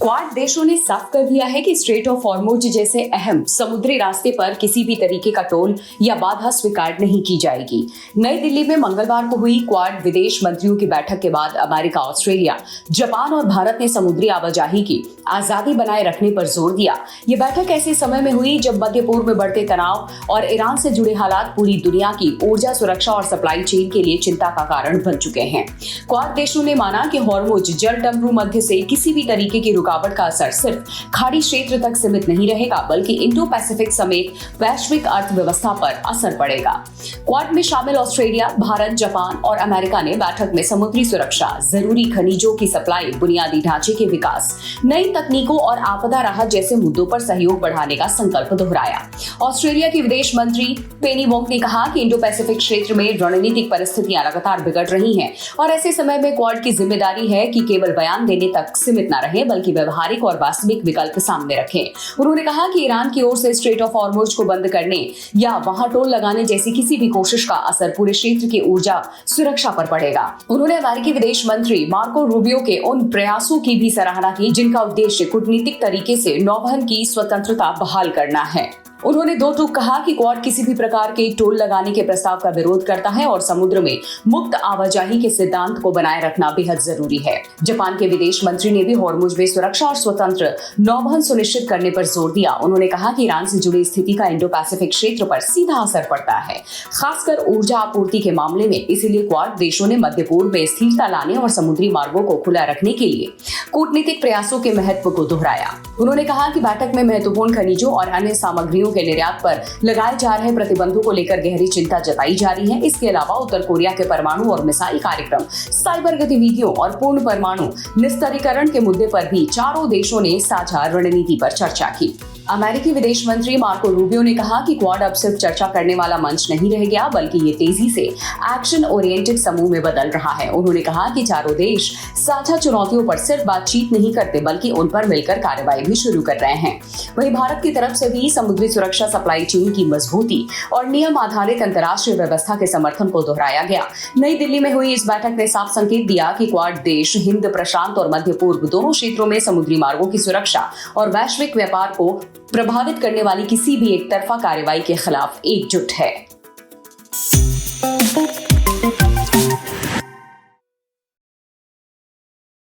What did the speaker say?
Quad देशों ने साफ कर दिया है कि स्ट्रेट ऑफ हॉर्मुज जैसे अहम समुद्री रास्ते पर किसी भी तरीके का टोल या बाधा स्वीकार नहीं की जाएगी। नई दिल्ली में मंगलवार को हुई क्वाड विदेश मंत्रियों की बैठक के बाद अमेरिका, ऑस्ट्रेलिया, जापान और भारत ने समुद्री आवाजाही की आजादी बनाए रखने पर जोर दिया। ये बैठक ऐसे समय में हुई जब मध्य पूर्व में बढ़ते तनाव और ईरान से जुड़े हालात पूरी दुनिया की ऊर्जा सुरक्षा और सप्लाई चेन के लिए चिंता का कारण बन चुके हैं। क्वाड देशों ने माना कि हॉर्मुज जल डमरू मध्य से किसी भी तरीके की रुकावट का असर सिर्फ खाड़ी क्षेत्र तक सीमित नहीं रहेगा, बल्कि इंडो पैसिफिक समेत वैश्विक अर्थव्यवस्था पर असर पड़ेगा। क्वाड में शामिल ऑस्ट्रेलिया, भारत, जापान और अमेरिका ने बैठक में समुद्री सुरक्षा, जरूरी खनिजों की सप्लाई, बुनियादी ढांचे के विकास, नई तकनीकों और आपदा राहत जैसे मुद्दों पर सहयोग बढ़ाने का संकल्प दोहराया। ऑस्ट्रेलिया की विदेश मंत्री पेनी वोंग ने कहा कि इंडो पैसिफिक क्षेत्र में रणनीतिक परिस्थितियां लगातार बिगड़ रही हैं और ऐसे समय में क्वाड की जिम्मेदारी है कि केवल बयान देने तक सीमित न रहे, बल्कि व्यवहारिक और वास्तविक विकल्प सामने रखें। उन्होंने कहा कि ईरान की ओर से स्ट्रेट ऑफ हॉर्मुज को बंद करने या वहां टोल लगाने जैसी किसी भी कोशिश का असर पूरे क्षेत्र की ऊर्जा सुरक्षा पर पड़ेगा। उन्होंने अमेरिकी विदेश मंत्री मार्को रूबियो के उन प्रयासों की भी सराहना की जिनका उद्देश्य कूटनीतिक तरीके से नौवहन की स्वतंत्रता बहाल करना है। उन्होंने दो टूक कहा कि क्वाड किसी भी प्रकार के टोल लगाने के प्रस्ताव का विरोध करता है और समुद्र में मुक्त आवाजाही के सिद्धांत को बनाए रखना बेहद जरूरी है। जापान के विदेश मंत्री ने भी हॉर्मुज में सुरक्षा और स्वतंत्र नौवहन सुनिश्चित करने पर जोर दिया। उन्होंने कहा कि ईरान से जुड़ी स्थिति का इंडो पैसिफिक क्षेत्र पर सीधा असर पड़ता है, खासकर ऊर्जा आपूर्ति के मामले में। इसीलिए क्वाड देशों ने मध्य पूर्व में स्थिरता लाने और समुद्री मार्गों को खुला रखने के लिए कूटनीतिक प्रयासों के महत्व को दोहराया। उन्होंने कहा कि बैठक में महत्वपूर्ण खनिजों और अन्य सामग्रियों के निर्यात पर लगाए जा रहे प्रतिबंधों को लेकर गहरी चिंता जताई जा रही है। इसके अलावा उत्तर कोरिया के परमाणु और मिसाइल कार्यक्रम, साइबर गतिविधियों और पूर्ण परमाणु निस्तारीकरण के मुद्दे पर भी चारों देशों ने साझा रणनीति पर चर्चा की। अमेरिकी विदेश मंत्री मार्को रूबियो ने कहा कि क्वाड अब सिर्फ चर्चा करने वाला मंच नहीं रह गया, बल्कि ये तेजी से एक्शन ओरिएंटेड समूह में बदल रहा है। उन्होंने कहा कि चारों देश साझा चुनौतियों पर सिर्फ बातचीत नहीं करते, बल्कि उन पर मिलकर कार्रवाई भी शुरू कर रहे हैं। वहीं भारत की तरफ से भी समुद्री सुरक्षा, सप्लाई चेन की मजबूती और नियम आधारित अंतर्राष्ट्रीय व्यवस्था के समर्थन को दोहराया गया। नई दिल्ली में हुई इस बैठक ने साफ संकेत दिया कि क्वाड देश हिंद प्रशांत और मध्य पूर्व दोनों क्षेत्रों में समुद्री मार्गों की सुरक्षा और वैश्विक व्यापार को प्रभावित करने वाली किसी भी एक तरफा कार्रवाई के खिलाफ एकजुट है।